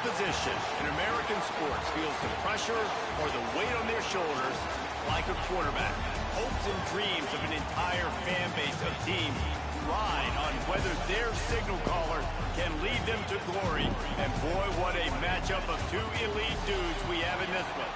position in American sports feels the pressure or the weight on their shoulders like a quarterback. Hopes and dreams of an entire fan base of teams ride on whether their signal caller can lead them to glory. And boy, what a matchup of two elite dudes we have in this one.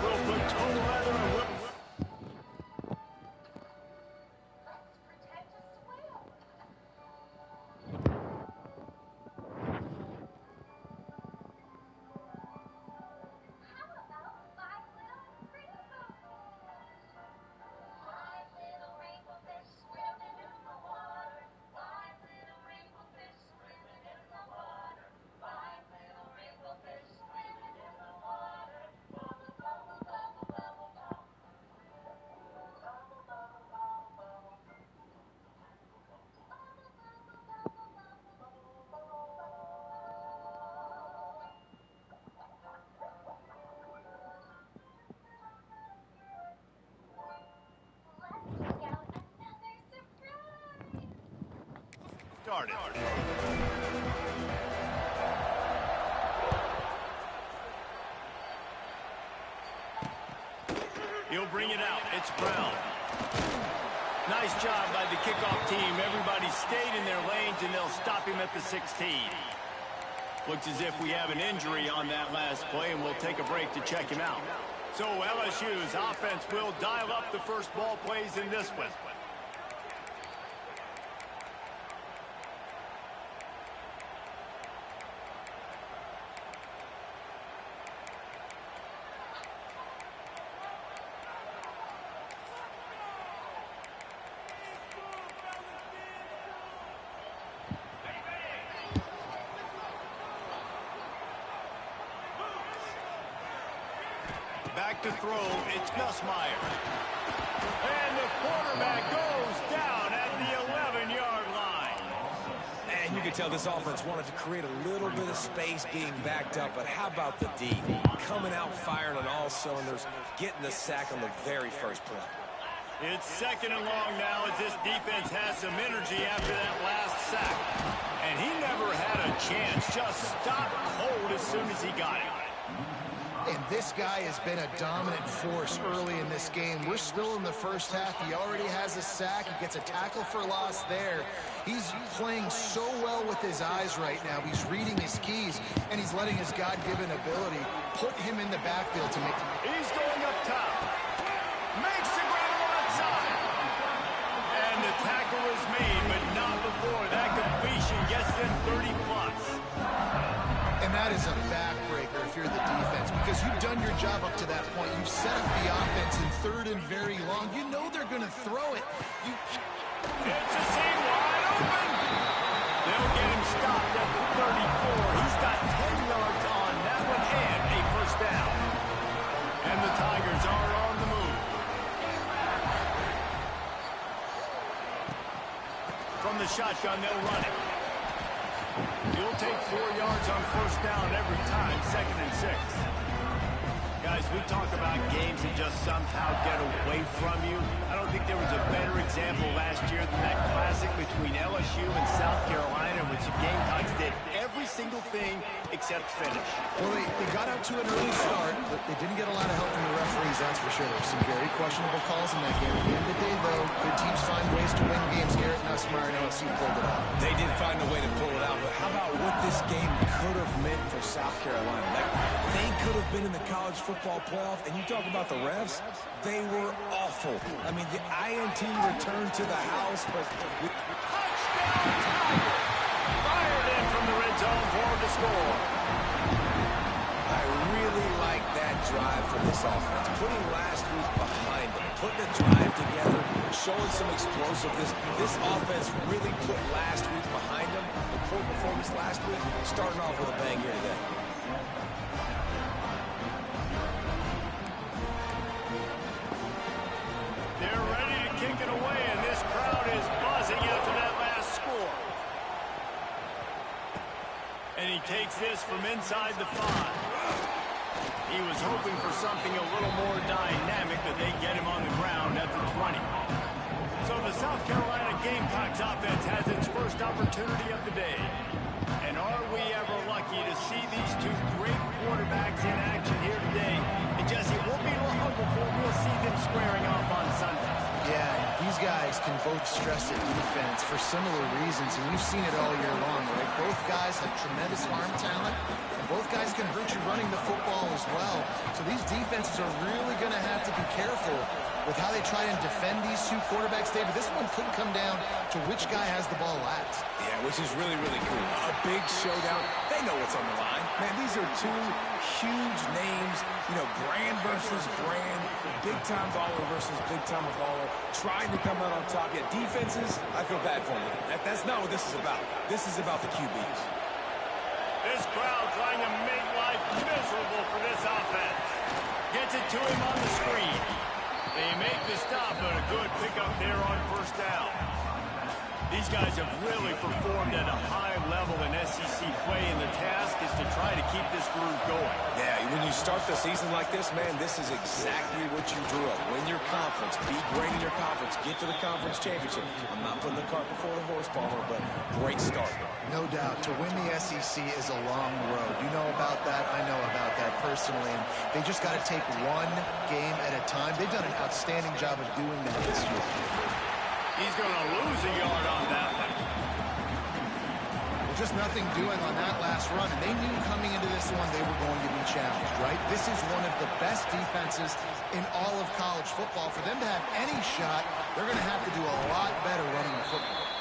Will put total leather and will. Started. He'll bring it out. It's Brown. Nice job by the kickoff team. Everybody stayed in their lanes, and they'll stop him at the 16. Looks as if we have an injury on that last play, and we'll take a break to check him out. So LSU's offense will dial up the first ball plays in this one. Back to throw, it's Nussmeier. And the quarterback goes down at the 11-yard line. And you can tell this offense wanted to create a little bit of space being backed up, but how about the D? Coming out firing on all cylinders, getting the sack on the very first play. It's second and long now as this defense has some energy after that last sack. And he never had a chance, just stopped cold as soon as he got it. And this guy has been a dominant force early in this game. We're still in the first half. He already has a sack. He gets a tackle for loss there. He's playing so well with his eyes right now. He's reading his keys, and he's letting his God-given ability put him in the backfield to make. He's going up top. Makes the grab onside. And the tackle is made, but not before that completion gets them 30+. And that is a backbreaker if you're the defense, because you've done your job up to that point. You've set up the offense in third and very long. You know they're going to throw it. It's a seam wide open. They'll get him stopped at the 34. He's got 10 yards on that one and a first down. And the Tigers are on the move. From the shotgun, they'll run it. You'll take 4 yards on first down every time, 2nd and 6. Guys, we talk about games that just somehow get away from you. I don't think there was a better example last year than that classic between LSU and South Carolina, in which the Gamecocks did every single thing except finish. Well, they got out to an early start, but they didn't get a lot of help from the referees, that's for sure. There were some very questionable calls in that game. At the end of the day, though, good teams find ways to win games. Garrett Nussmeier and LSU pulled it out. They did find a way to pull it out, but how about what this game could have meant for South Carolina? Like, they could have been in the college football playoff, and you talk about the refs, they were awful. I mean, the INT returned to the house, but... Touchdown, Tiger! Fired in from the red zone for the score. I really like that drive for this offense. Putting last week behind them, putting a drive together, showing some explosiveness. This offense really put last week behind them. The poor performance last week, starting off with a bang here today. They're ready to kick it away, and this crowd is buzzing after that last score. And he takes this from inside the 5. He was hoping for something a little more dynamic, but they get him on the ground at the 20. So the South Carolina Gamecocks offense has its first opportunity of the day. And are we ever lucky to see these two great quarterbacks in action here today? And Jesse, it won't be long before we'll see them squaring off on Sundays. Yeah, these guys can both stress the defense for similar reasons, and we've seen it all year long, right? Both guys have tremendous arm talent, and both guys can hurt you running the football as well. So these defenses are really going to have to be careful with how they try and defend these two quarterbacks, David. This one could come down to which guy has the ball last. Yeah, which is really, really cool. A big showdown. They know what's on the line. Man, these are two huge names, you know, brand versus brand, big-time baller versus big-time baller, trying to come out on top. Yet defenses, I feel bad for them. That's not what this is about. This is about the QBs. This crowd trying to make life miserable for this offense. Gets it to him on the screen. They make the stop, but a good pickup there on first down. These guys have really performed at a high level in SEC play, and the task is to try to keep this groove going. Yeah, when you start the season like this, man, this is exactly what you drew up. Win your conference, be great in your conference, get to the conference championship. I'm not putting the cart before the horse, Palmer, but great start. No doubt. To win the SEC is a long road. You know about that. I know about that personally. And they just got to take one game at a time. They've done an outstanding job of doing that this year. He's going to lose a yard on that one. Well, just nothing doing on that last run. And they knew coming into this one they were going to be challenged, right? This is one of the best defenses in all of college football. For them to have any shot, they're going to have to do a lot better running the football.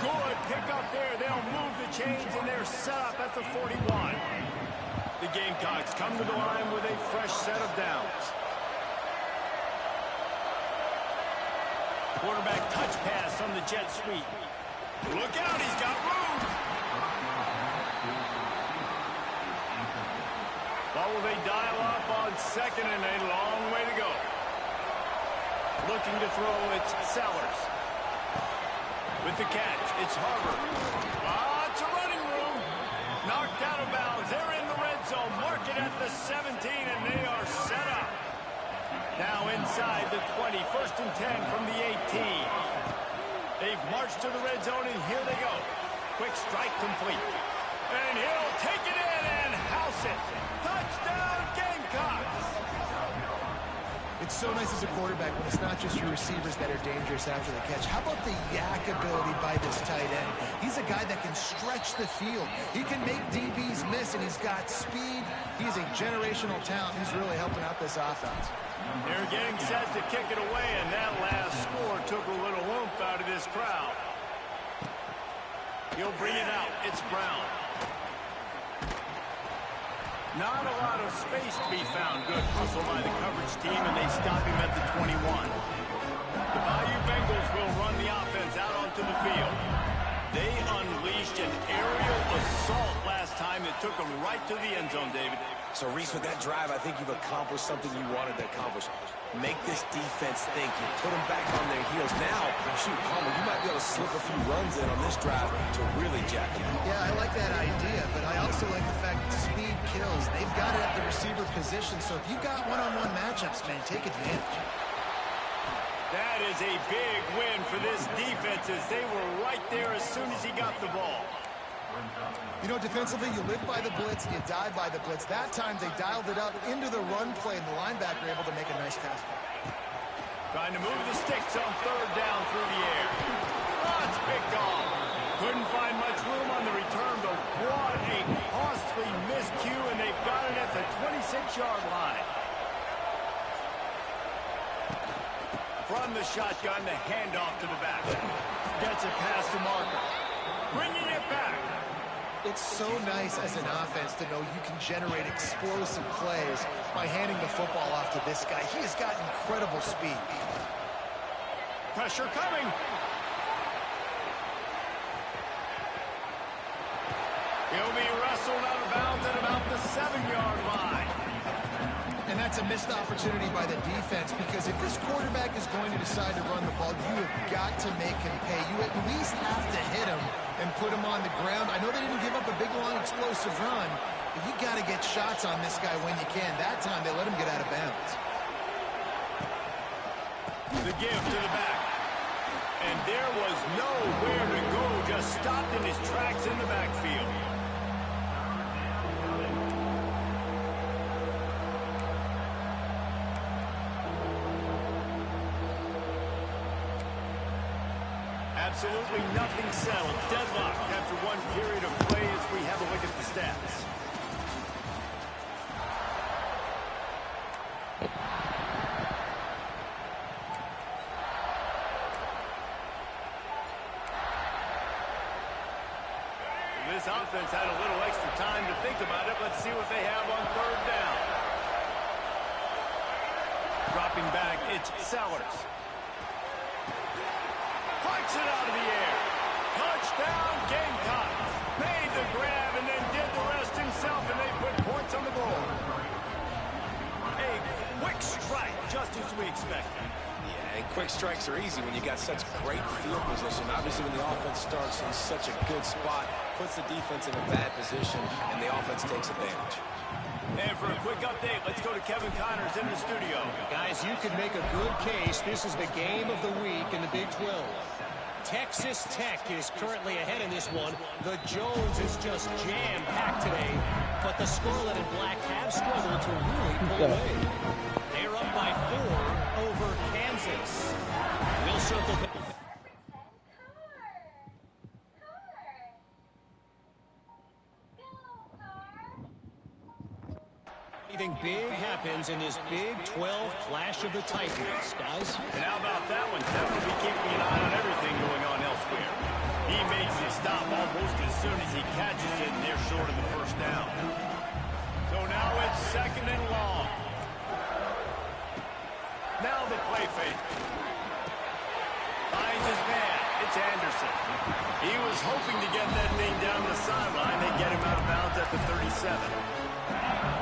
Good pick up there. They'll move the chains, and they're set up at the 41. The Gamecocks come to the line with a fresh set of downs. Quarterback touch pass on the jet sweep. Look out, he's got room. What will they dial up on second, and a long way to go. Looking to throw, it's Sellers. With the catch, it's Harvard. Lots of running room. Knocked out of bounds. They're in the red zone. Mark it at the 17, and they are set up. Now inside the 20, 1st and 10 from the 18. They've marched to the red zone, and here they go. Quick strike complete. And he'll take it in and house it. Touchdown, Gamecocks. It's so nice as a quarterback when it's not just your receivers that are dangerous after the catch. How about the yak ability by this tight end? He's a guy that can stretch the field. He can make DBs miss, and he's got speed. He's a generational talent. He's really helping out this offense. They're getting set to kick it away, and that last score took a little oomph out of this crowd. He'll bring it out. It's Brown. Not a lot of space to be found. Good hustle by the coverage team, and they stop him at the 21. The Bayou Bengals will run the offense out onto the field. They unleashed an aerial assault last time that took them right to the end zone, David. So, Reese, with that drive, I think you've accomplished something you wanted to accomplish. Make this defense think. You put them back on their heels. Now, shoot, Palmer, you might be able to slip a few runs in on this drive to really jack them up. Yeah, I like that idea, but I also like the fact that speed kills. They've got it at the receiver position, so if you got one-on-one matchups, man, take advantage. That is a big win for this defense, as they were right there as soon as he got the ball. You know, defensively, you live by the blitz, you die by the blitz. That time, they dialed it up into the run play, and the linebacker able to make a nice tackle. Trying to move the sticks on 3rd down through the air. Oh, it's picked off. Couldn't find much room on the return, but what a costly miscue, and they've got it at the 26-yard line. From the shotgun, the handoff to the back. Gets it past the marker. Bringing it back. It's so nice as an offense to know you can generate explosive plays by handing the football off to this guy. He has got incredible speed. Pressure coming. He'll be wrestled out of bounds at about the 7-yard line. And that's a missed opportunity by the defense, because if this quarterback is going to decide to run the ball, you have got to make him pay. You at least have to hit him and put him on the ground. I know they didn't give up a big, long, explosive run, but you got to get shots on this guy when you can. That time, they let him get out of bounds. The give to the back. And there was nowhere to go, just stopped in his tracks in the backfield. Absolutely nothing settled. Deadlock after one period of play as we have a look at the stats. This offense had a little extra time to think about it. Let's see what they have on 3rd down. Dropping back, it's Sellers. Flicks it out of the air. Touchdown, Gamecocks. Made the grab and then did the rest himself, and they put points on the board. A quick strike, just as we expected. Yeah, and quick strikes are easy when you got such great field position. Obviously, when the offense starts in such a good spot, puts the defense in a bad position, and the offense takes advantage. And for a quick update, let's go to Kevin Connors in the studio. Guys, you could make a good case. This is the game of the week in the Big 12. Texas Tech is currently ahead in this one. The Jones is just jam-packed today, but the Scarlet and Black have struggled to really pull away. They're up by 4 over Kansas. We'll circle back. Anything big happens in this Big 12 Clash of the Titans, guys. And how about that one? Definitely keeping an eye on everything going on elsewhere. He makes the stop almost as soon as he catches it, and they're short of the 1st down. So now it's 2nd and long. Now the play fake. Finds his man. It's Anderson. He was hoping to get that thing down the sideline. They get him out of bounds at the 37.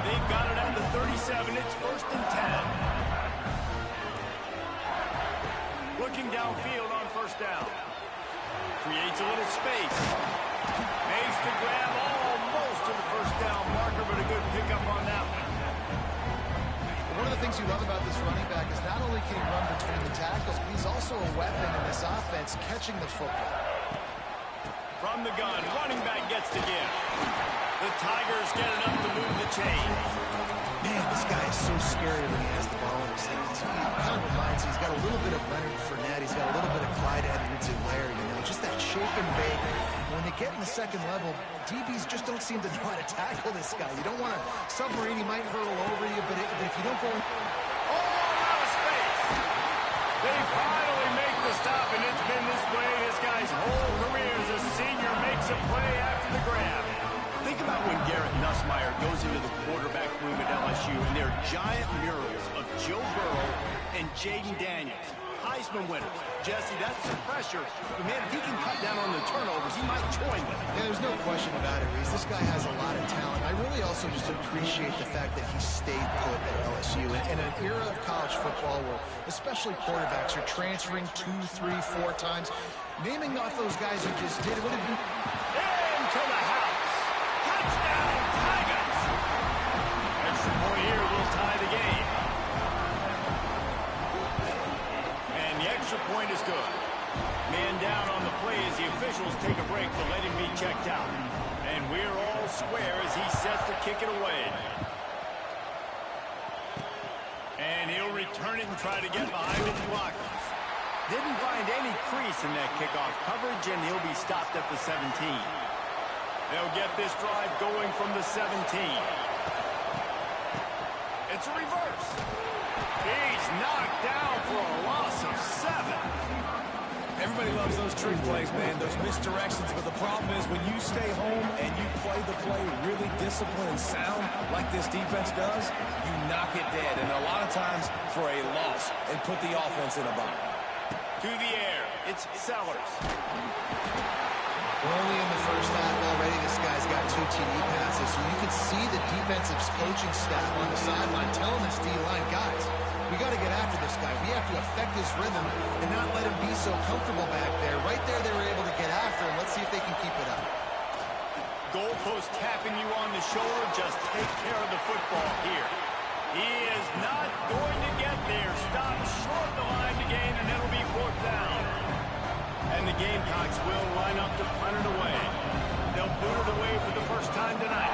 They've got it at the 37. It's 1st and 10. Looking downfield on 1st down. Creates a little space. Makes the grab almost to the 1st down marker, but a good pickup on that one. One of the things you love about this running back is not only can he run between the tackles, but he's also a weapon in this offense, catching the football. From the gun, running back gets to give. The Tigers get enough to move the chains. Man, this guy is so scary when he has the ball in his hands. He kind of reminds me, he's got a little bit of Leonard Fournette. He's got a little bit of Clyde Edwards-Helaire, you know, just that shake and bake. When they get in the 2nd level, DBs just don't seem to know how to tackle this guy. You don't want to submarine, he might hurtle over you, but if you don't go in... Out of space. They finally make the stop, and it's been this way this guy's whole career as a senior makes a play after the grab. Think about when Garrett Nussmeier goes into the quarterback room at LSU, and there are giant murals of Joe Burrow and Jaden Daniels, Heisman winners. Jesse, that's some pressure. But man, if he can cut down on the turnovers, he might join them. Yeah, there's no question about it, Reese. This guy has a lot of talent. I really also just appreciate the fact that he stayed put at LSU. In an era of college football where especially quarterbacks are transferring 2, 3, 4 times, naming off those guys who just did it would have been... Into the house. Touchdown, Tigers! Extra point here will tie the game. And the extra point is good. Man down on the play as the officials take a break to let him be checked out. And we're all square as he's set to kick it away. And he'll return it and try to get behind his blockers. Didn't find any crease in that kickoff coverage, and he'll be stopped at the 17. They'll get this drive going from the 17. It's a reverse. He's knocked down for a loss of 7. Everybody loves those trick plays, man, those misdirections, but the problem is when you stay home and you play the play really disciplined and sound like this defense does, you knock it dead, and a lot of times for a loss, and put the offense in a bind. To the air, it's Sellers. We're only in the first half already. This guy's got 2 TD passes, so you can see the defensive coaching staff on the sideline telling this D-line, guys, we got to get after this guy. We have to affect his rhythm and not let him be so comfortable back there. Right there, they were able to get after him. Let's see if they can keep it up. Goalpost tapping you on the shoulder. Just take care of the football here. He is not going to get there. Stop short the line to gain, and it'll be 4th down. And the Gamecocks will line up to punt it away. They'll boot it away for the first time tonight.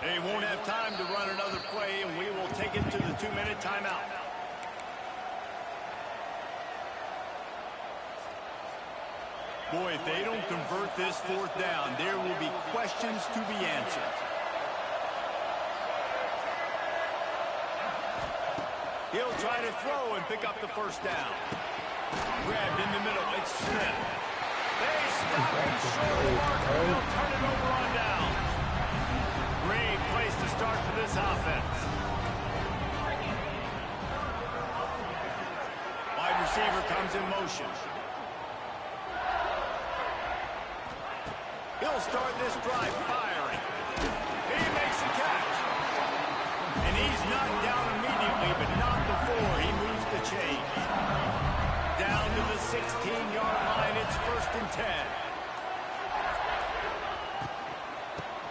They won't have time to run another play, and we will take it to the 2-minute timeout. Boy, if they don't convert this 4th down, there will be questions to be answered. He'll try to throw and pick up the first down. Grabbed in the middle. It's Smith. They stop him short of the mark, and they'll turn it over on down. Great place to start for this offense. Wide receiver comes in motion. He'll start this drive firing. He makes the catch. And he's knocked down immediately, but not before he moves the chains. Down to the 16-yard line. It's 1st and 10.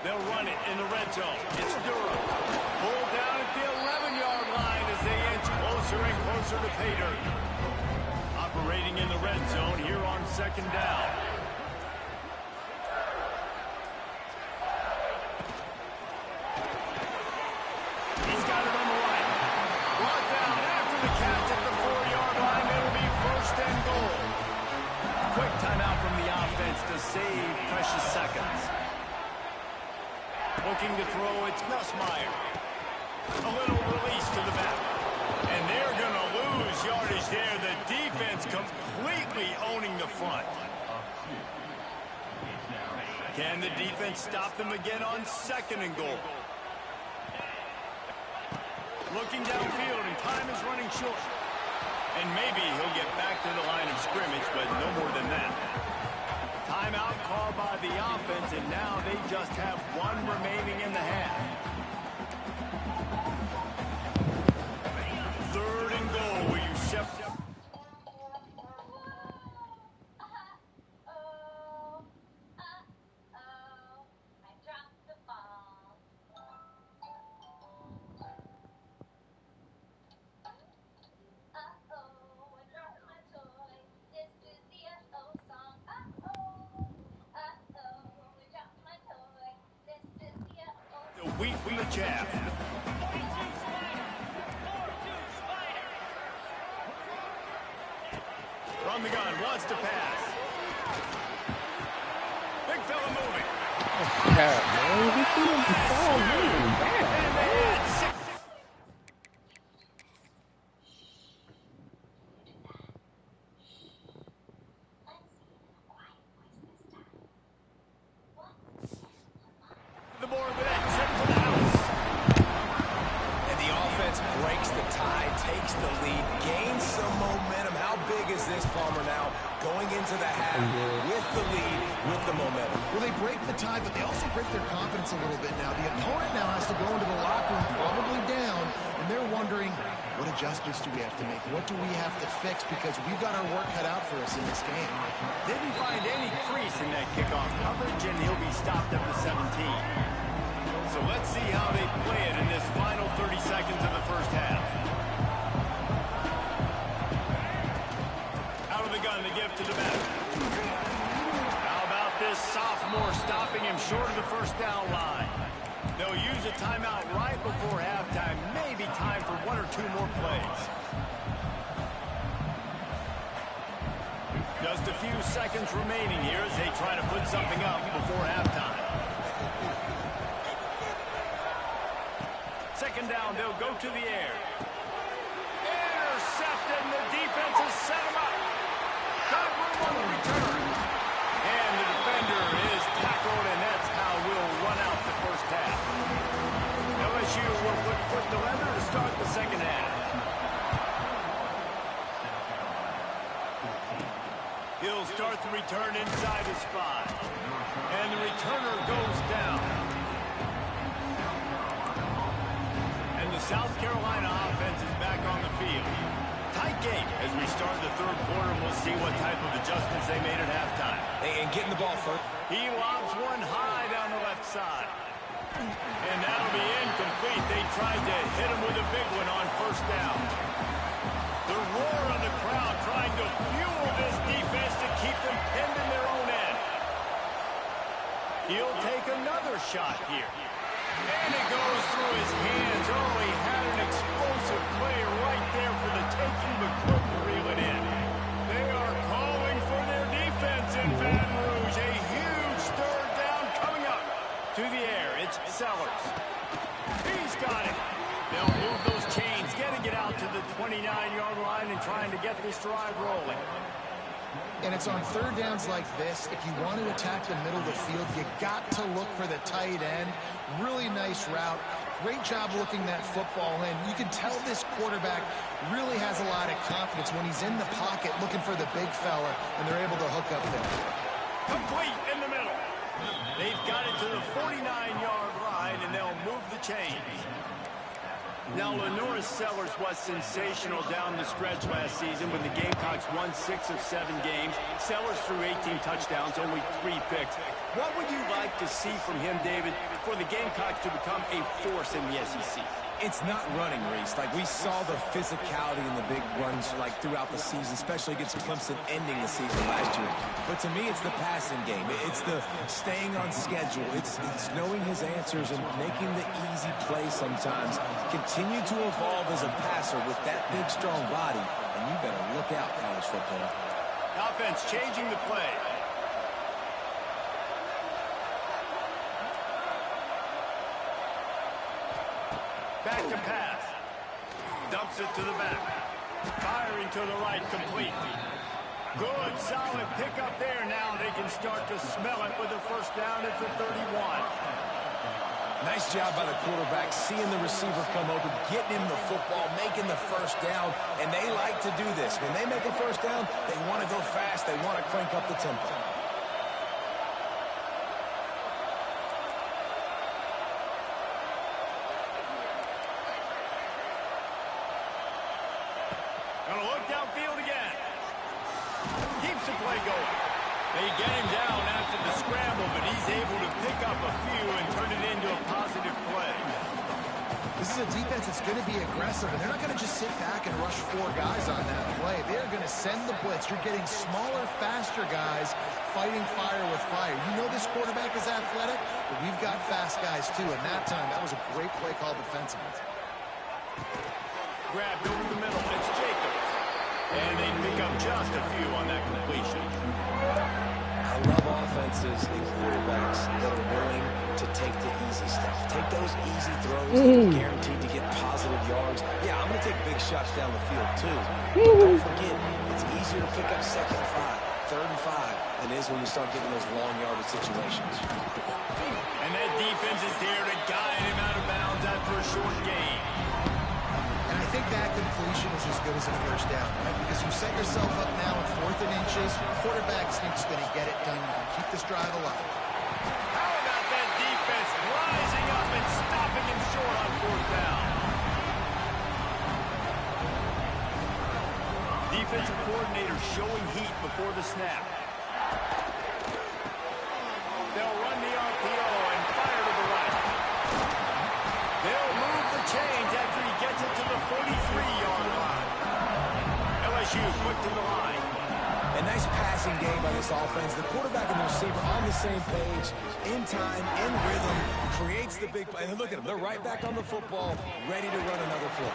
They'll run it in the red zone. It's Durham. Pulled down at the 11-yard line as they inch closer and closer to pay dirt. Operating in the red zone here on 2nd down. He's got it on the right. Brought down after the catch at the 4-yard line. It'll be 1st and goal. Quick timeout from the offense to save precious seconds. Looking to throw, it's Nussmeier. A little release to the back. And they're going to lose yardage there. The defense completely owning the front. Can the defense stop them again on 2nd and goal? Looking downfield, and time is running short. And maybe he'll get back to the line of scrimmage, but no more than that. Timeout called by the offense, and now they just have 1 remaining in the half. 3rd and goal. Will you shift? Wheat from the chaff. From the gun, wants to pass. Big fella moving. Oh, crap, man. He shouldn't be falling, man. And they had 6. The board with that trip to the house. And the offense breaks the tie, takes the lead, gains some momentum. How big is this, Palmer, now? Going into the half with the lead, with the momentum. Well, they break the tie, but they also break their confidence a little bit now. The opponent now has to go into the locker room probably down, and they're wondering, what adjustments do we have to make? What do we have to fix? Because we've got our work cut out for us in this game. Didn't find any crease in that kickoff coverage, and he'll be stopped at the 17. So let's see how they play it in this final 30 seconds of the first half. Out of the gun to give to the back. How about this sophomore stopping him short of the first down line? They'll use a timeout right before halftime. Maybe time for 1 or 2 more plays. Just a few seconds remaining here as they try to put something up before halftime. second down, they'll go to the air. Intercepted, and the defense has set him up. Got room on the return. And the defender is tackled, and that's how we'll run out the first half. LSU will put foot to leather to start the second half. He'll start the return inside his 5. And the returner goes down. And the South Carolina offense is back on the field. Tight game as we start the third quarter, and we'll see what type of adjustments they made at halftime. And getting the ball first. He lobs one high down the left side. And that'll be incomplete. They tried to hit him with a big one on first down. The roar of the crowd trying to fuel this defense to keep them pinned in their own end. He'll take another shot here. And it goes through his hands. Oh, he had an explosive play right there for the taking, but couldn't reel it in. They are calling for their defense in Baton Rouge. A huge third down coming up. To the air, it's Sellers. He's got it. They'll move those chains, getting it out to the 29-yard line and trying to get this drive rolling. And it's on third downs like this. If you want to attack the middle of the field, you got to look for the tight end. Really nice route. Great job looking that football in. You can tell this quarterback really has a lot of confidence when he's in the pocket looking for the big fella, and they're able to hook up there. Complete in the middle. They've got it to the 49-yard line, and they'll move the chains. Now, LaNorris Sellers was sensational down the stretch last season when the Gamecocks won 6 of 7 games. Sellers threw 18 touchdowns, only 3 picks. What would you like to see from him, David, for the Gamecocks to become a force in the SEC? It's not running, Reese. Like, we saw the physicality in the big runs, like, throughout the season, especially against Clemson ending the season last year. But to me, it's the passing game. It's the staying on schedule. It's knowing his answers and making the easy play sometimes. Continue to evolve as a passer with that big, strong body, and you better look out, college football. Offense changing the play. Back to pass. Dumps it to the back. Firing to the right, complete. Good, solid pickup there. Now they can start to smell it with a first down at the 31. Nice job by the quarterback, seeing the receiver come open, getting him the football, making the first down, and they like to do this. When they make a first down, they want to go fast. They want to crank up the tempo. Gonna look downfield again. Keeps the play going. They get him down after the scramble, but he's able to pick up a few and turn it into a positive play. This is a defense that's going to be aggressive, and they're not going to just sit back and rush 4 guys on that play. They're going to send the blitz. You're getting smaller, faster guys fighting fire with fire. You know this quarterback is athletic, but we've got fast guys too, and that time, that was a great play call defensively. Grabbed over the middle, it's Jacobs. And they pick up just a few on that completion. I love offenses and quarterbacks that are willing to take the easy stuff. Take those easy throws that are guaranteed to get positive yards. Yeah, I'm going to take big shots down the field too. But don't forget, it's easier to pick up 2nd and 5, 3rd and 5 than it is when you start getting those long yardage situations. And that defense is there to guide him out of bounds after a short gain. And I think that completion is as good as a first down, right? Because you set yourself up now in 4th and inches. Quarterback sneak's going to get it done. You can keep this drive alive. How about that defense rising up and stopping him short on 4th down? Defensive coordinator showing heat before the snap. They'll run the RPO and fire to the right. They'll move the chains after he gets it to the 43-yard line. LSU quick to the line. A nice passing game by this offense. The quarterback and the receiver on the same page, in time, in rhythm, creates the big play. And look at them. They're right back on the football, ready to run another play.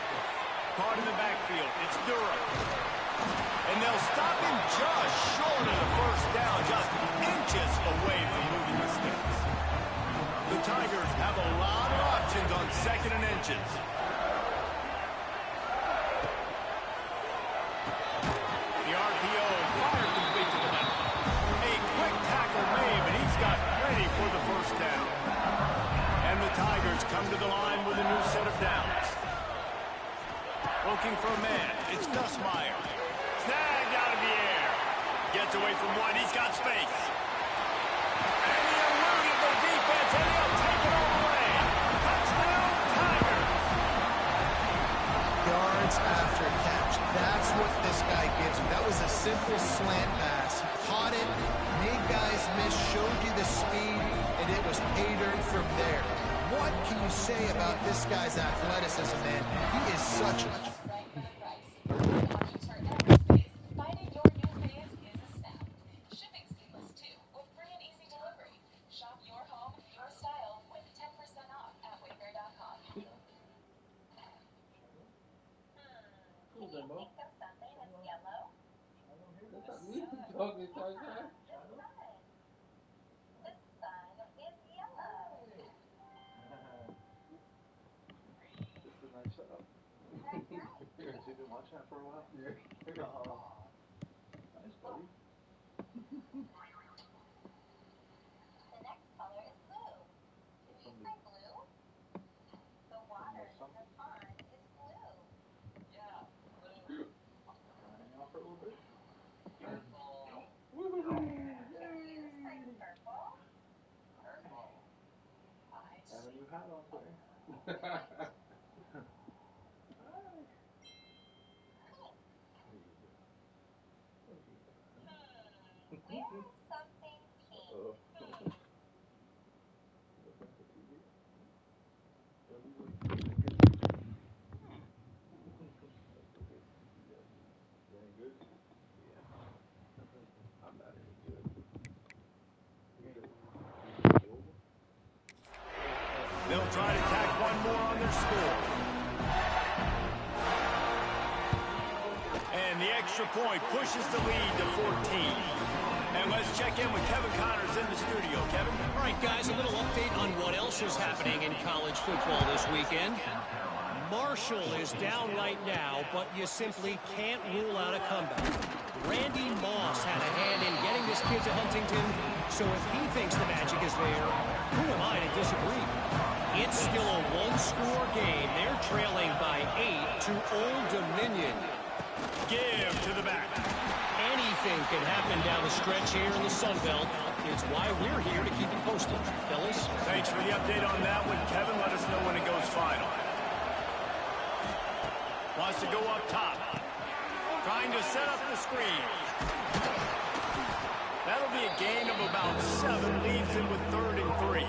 Caught in the backfield. It's Durham. And they'll stop him just short of the first down, just inches away from moving the sticks. The Tigers have a lot of options decisions on 2nd and inches. The RPO fired complete to the left. A quick tackle made, but he's got ready for the first down. And the Tigers come to the line with a new set of downs. Looking for a man. It's Gus Meyer. Snagged out of the air. Gets away from one. He's got space. And he eluded the defense, and he'll take it all the way. Touchdown, Tigers. Yards after catch. That's what this guy gives you. That was a simple slant pass. He caught it, made guys miss, showed you the speed, and it was pay dirt from there. What can you say about this guy's athleticism, man? He is such a... Finding your new fans is a snap. Shipping's seamless too, with free and easy delivery. Shop your home, your style, with 10% off at Wayfair.com. Can you think of something that's yellow? The sun. The sun is yellow. You've been watching that for a while? Yeah. Nice, buddy. The next color is blue. Do you say blue? The water in the pond is blue. Yeah, blue. Hang out for a little bit? Purple. Woohoo! You say purple? Purple. Have a new hat on today. Something pink. They'll try to tack one more on their score. And the extra point pushes the lead to 14. And let's check in with Kevin Connors in the studio. Kevin? All right, guys, a little update on what else is happening in college football this weekend. Marshall is down right now, but you simply can't rule out a comeback. Randy Moss had a hand in getting this kid to Huntington, so if he thinks the magic is there, who am I to disagree? It's still a one-score game. They're trailing by 8 to Old Dominion. Give to the back. Anything can happen down the stretch here in the Sun Belt. It's why we're here to keep you posted. Fellas? Thanks for the update on that one, Kevin. Let us know when it goes final. Wants to go up top. Trying to set up the screen. That'll be a gain of about 7. Leaves him with 3rd and 3.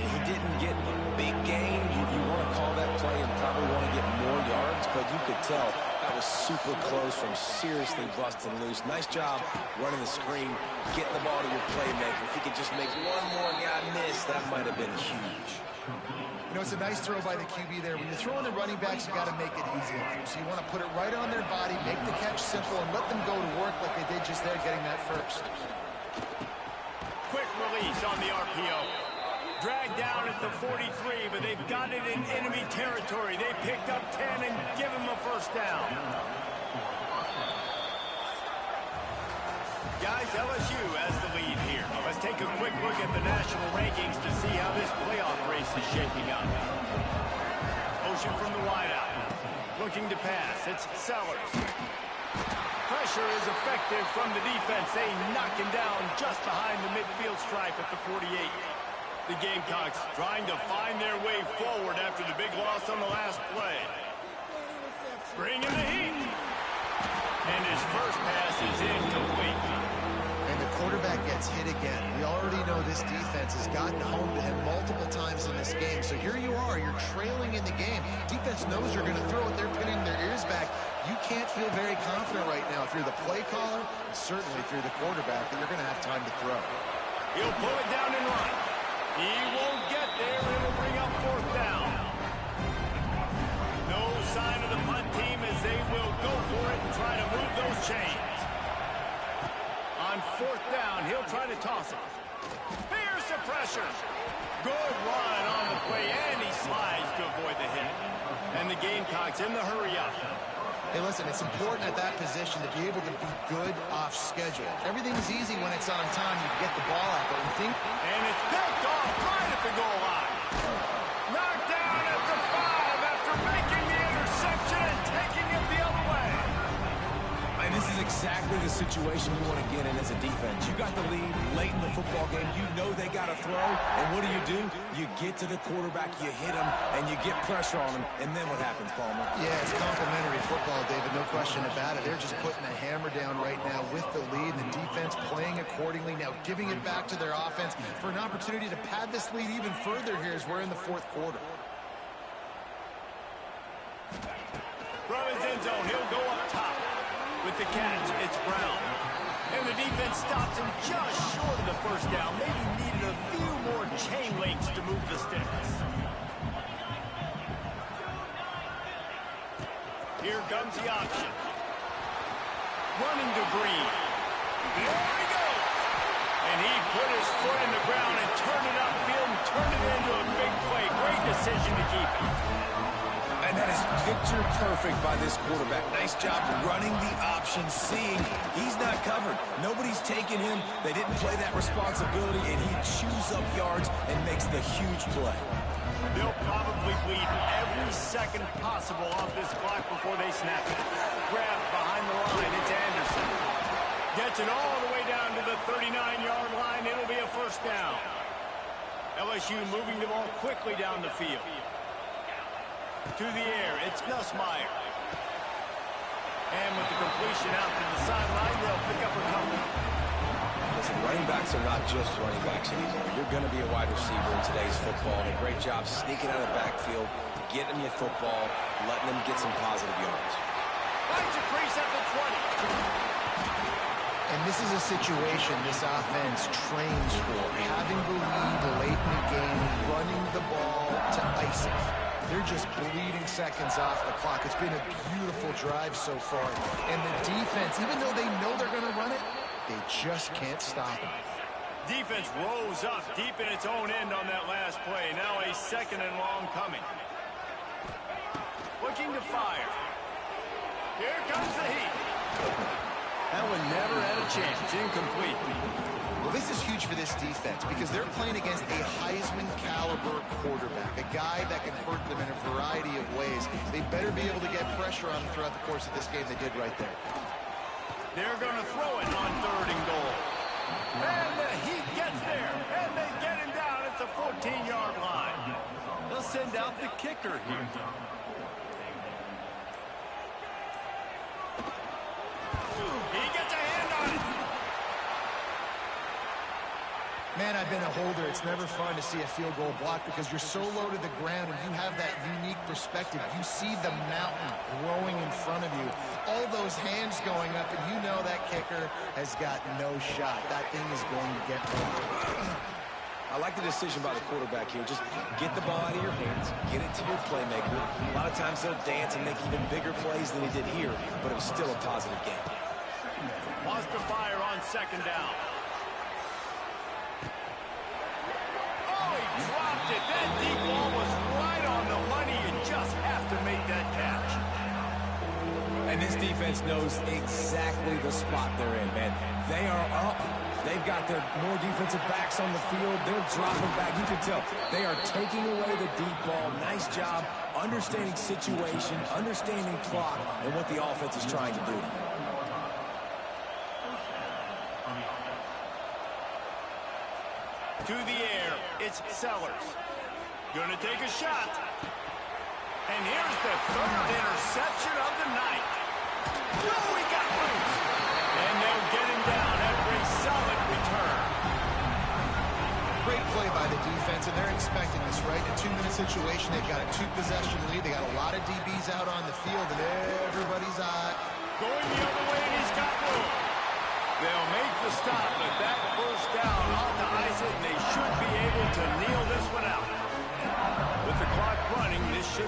He didn't get a big gain. You want to call that play and probably want to get more yards, but you could tell that was super close from seriously busting loose. Nice job running the screen, getting the ball to your playmaker. If he could just make one more guy miss, that might have been huge. You know, it's a nice throw by the QB there. When you're throwing the running backs, you got to make it easy on them. So you want to put it right on their body, make the catch simple, and let them go to work like they did just there, getting that first. Quick release on the RPO. Dragged down at the 43, but they've got it in enemy territory. They picked up 10 and give him a first down. Guys, LSU has the lead here. Let's take a quick look at the national rankings to see how this playoff race is shaping up. Motion from the wideout. Looking to pass. It's Sellers. Pressure is effective from the defense. They knock him down just behind the midfield stripe at the 48. The Gamecocks trying to find their way forward after the big loss on the last play. Bring in the heat. And his first pass is incomplete. And the quarterback gets hit again. We already know this defense has gotten home to him multiple times in this game. So here you are, you're trailing in the game. Defense knows you're going to throw it. They're pinning their ears back. You can't feel very confident right now through the play caller, and certainly through the quarterback, that you're going to have time to throw. He'll pull it down and run. He won't get there. It'll bring up 4th down. No sign of the punt team as they will go for it and try to move those chains. On 4th down, he'll try to toss it. Fierce of pressure. Good run on the play, and he slides to avoid the hit. And the Gamecocks in the hurry up. Hey, listen, it's important at that position to be able to be good off schedule. Everything's easy when it's on time. You get the ball out, but you think... And it's picked off right at the goal line. Knocked down at the 5 after making the interception and taking it the other way. And this is exactly the situation you want to get in as a defense. You got the lead late in the football game. You know they got to throw. And what do? You get to the quarterback, you hit him, and you get pressure on him. And then what happens, Palmer? Yeah, it's complimentary football, David. No question about it. They're just putting a hammer down right now with the lead. And the defense playing accordingly. Now giving it back to their offense for an opportunity to pad this lead even further here as we're in the fourth quarter. From his end zone, he'll go up top. With the catch, it's Brown. And the defense stops him just short of the first down. Maybe needed a few more chain links to move the sticks. Here comes the option. Running to Green. There he goes. And he put his foot in the ground and turned it upfield and turned it into a big play. Great decision to keep it. And that is picture perfect by this quarterback. Nice job running the option, seeing he's not covered. Nobody's taking him. They didn't play that responsibility, and he chews up yards and makes the huge play. They'll probably bleed every second possible off this clock before they snap it. Grabbed behind the line, it's Anderson. Gets it all the way down to the 39-yard line. It'll be a first down. LSU moving the ball quickly down the field. To the air, it's Nussmeier. And with the completion out to the sideline, they'll pick up a couple. Listen, running backs are not just running backs anymore. You're going to be a wide receiver in today's football. And a great job sneaking out of the backfield, getting them your football, letting them get some positive yards. Finds a crease at the 20. And this is a situation this offense trains for. Having the lead late in the game, running the ball to ice it. They're just bleeding seconds off the clock. It's been a beautiful drive so far. And the defense, even though they know they're going to run it, they just can't stop it. Defense rose up deep in its own end on that last play. Now a second and long coming. Looking to fire. Here comes the heat. That one never had a chance. Incomplete. Well, this is huge for this defense because they're playing against a Heisman-caliber quarterback, a guy that can hurt them in a variety of ways. They better be able to get pressure on him throughout the course of this game. They did right there. They're going to throw it on 3rd and goal. And the Heat gets there, and they get him down at the 14-yard line. They'll send out the kicker here. He gets a hand on it. Man, I've been a holder. It's never fun to see a field goal block because you're so low to the ground and you have that unique perspective. You see the mountain growing in front of you. All those hands going up, and you know that kicker has got no shot. That thing is going to get moved. I like the decision by the quarterback here. Just get the ball out of your hands, get it to your playmaker. A lot of times they'll dance and make even bigger plays than he did here, but it was still a positive game. Wants to fire on 2nd down. Dropped it. That deep ball was right on the money. You just have to make that catch. And this defense knows exactly the spot they're in, man. They are up. They've got their more defensive backs on the field. They're dropping back. You can tell they are taking away the deep ball. Nice job understanding situation, understanding clock, and what the offense is trying to do. To the air, it's Sellers. Gonna take a shot. And here's the 3rd interception of the night. Oh, he got loose. And they'll get him down after a solid return. Great play by the defense, and they're expecting this, right? In a 2-minute situation, they've got a 2-possession lead. They got a lot of DBs out on the field, and everybody's going the other way, and he's got room. They'll make the stop, but that first down ought to ice it, and they should be able to kneel this one out. With the clock running, this should